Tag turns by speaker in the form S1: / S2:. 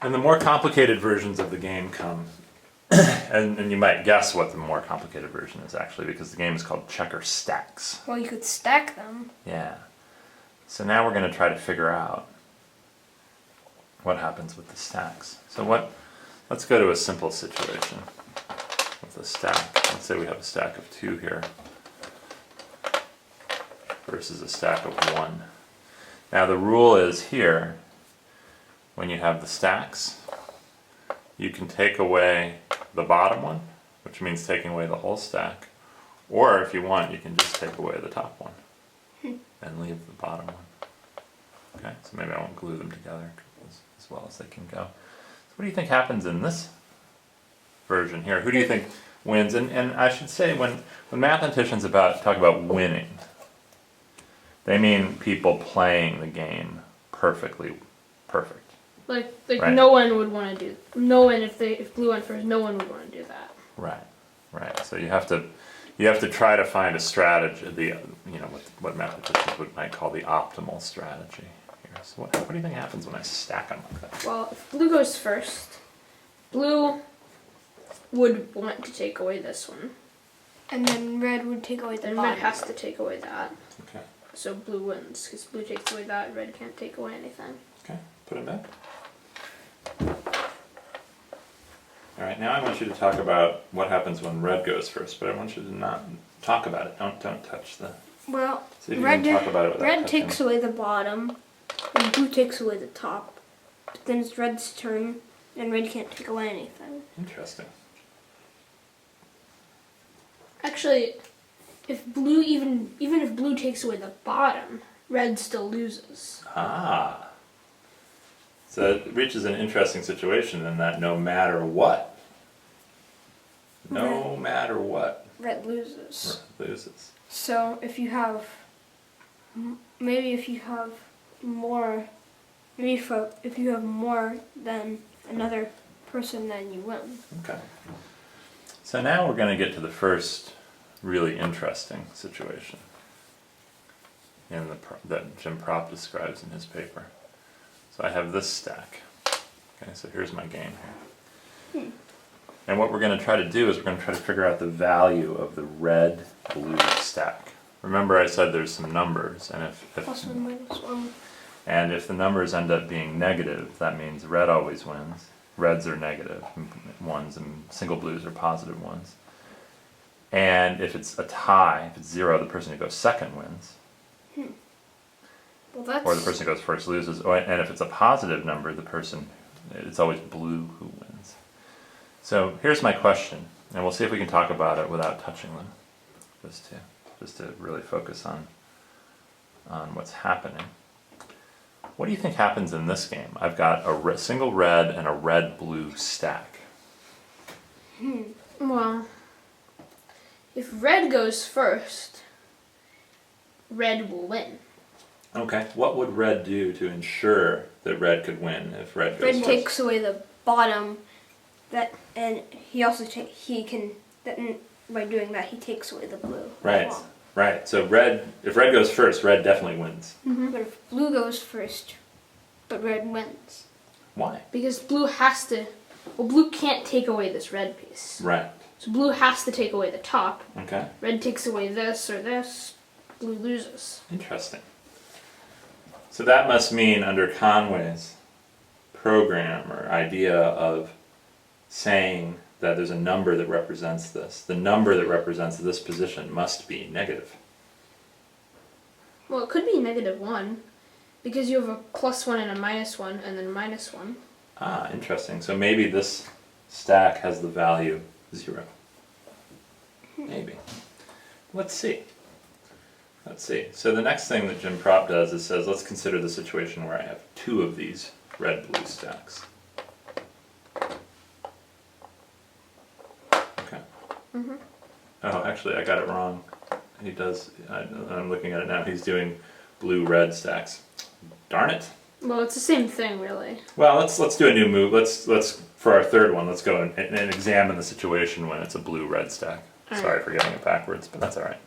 S1: And the more complicated versions of the game come, and you might guess what the more complicated version is actually, because the game is called Checker Stacks.
S2: Well, you could stack them.
S1: Yeah. So now we're going to try to figure out what happens with the stacks. So let's go to a simple situation with a stack. Let's say we have a stack of 2 here versus a stack of 1. Now the rule is here, when you have the stacks, you can take away the bottom one, which means taking away the whole stack, or if you want, you can just take away the top one and leave the bottom one. Okay, so maybe I won't glue them together as well as they can go. So what do you think happens in this version here? Who do you think wins? And I should say, when mathematicians talk about winning, they mean people playing the game perfect.
S2: Like
S1: Right.
S2: no one would want to do. No one, if blue went first, no one would want to do that.
S1: Right. So you have to try to find a strategy. What mathematicians might call the optimal strategy here. So what do you think happens when I stack them like that?
S2: Well, if blue goes first, blue would want to take away this one,
S3: And then red would take away the
S2: and
S3: bottom.
S2: red has to take away that.
S1: Okay.
S2: So blue wins because blue takes away that. Red can't take away anything.
S1: Okay. Put it back. Alright, now I want you to talk about what happens when red goes first, but I want you to not talk about it. Don't touch the...
S3: Well,
S1: See if you
S3: red,
S1: can talk about it without
S3: red
S1: touching.
S3: takes away the bottom, and blue takes away the top. But then it's red's turn, and red can't take away anything.
S1: Interesting.
S2: Actually, if blue even if blue takes away the bottom, red still loses.
S1: Ah. So it reaches an interesting situation in that no matter what,
S3: Red loses.
S1: red loses.
S3: So if you have, if you have more than another person, then you win.
S1: Okay. So now we're going to get to the first really interesting situation that Jim Propp describes in his paper. So I have this stack. Okay, so here's my game here. And what we're going to try to do is we're going to try to figure out the value of the red-blue stack. Remember I said there's some numbers, and
S3: Plus 1, minus 1.
S1: and if the numbers end up being negative, that means red always wins. Reds are negative ones, and single blues are positive ones. And if it's a tie, if it's 0, the person who goes second wins.
S2: Well, that's.
S1: Or the person who goes first loses. And if it's a positive number, it's always blue who wins. So here's my question, and we'll see if we can talk about it without touching them, just to really focus on what's happening. What do you think happens in this game? I've got a single red and a red-blue stack.
S2: Well, if red goes first, red will win.
S1: Okay, what would red do to ensure that red could win if red goes
S3: Red
S1: first?
S3: takes away the bottom, and he also by doing that he takes away the blue.
S1: Right, right. So if red goes first, red definitely wins.
S3: But if blue goes first, but red wins.
S1: Why?
S2: Because blue has to. Well, blue can't take away this red piece.
S1: Right.
S2: So blue has to take away the top.
S1: Okay.
S2: Red takes away this or this. Blue loses.
S1: Interesting. So that must mean under Conway's program or idea of saying that there's a number that represents this, the number that represents this position must be negative.
S2: Well, it could be -1, because you have a +1 and a -1 and then -1.
S1: Ah, interesting. So maybe this stack has the value 0. Maybe. Let's see. So the next thing that Jim Propp does is says, let's consider the situation where I have 2 of these red-blue stacks. Okay. Oh, actually, I got it wrong. He does. I'm looking at it now. He's doing blue-red stacks. Darn it.
S2: Well, it's the same thing, really.
S1: Well, let's do a new move. Let's for our third one. Let's go and examine the situation when it's a blue-red stack.
S2: All
S1: Sorry
S2: right.
S1: for getting it backwards, but that's all right.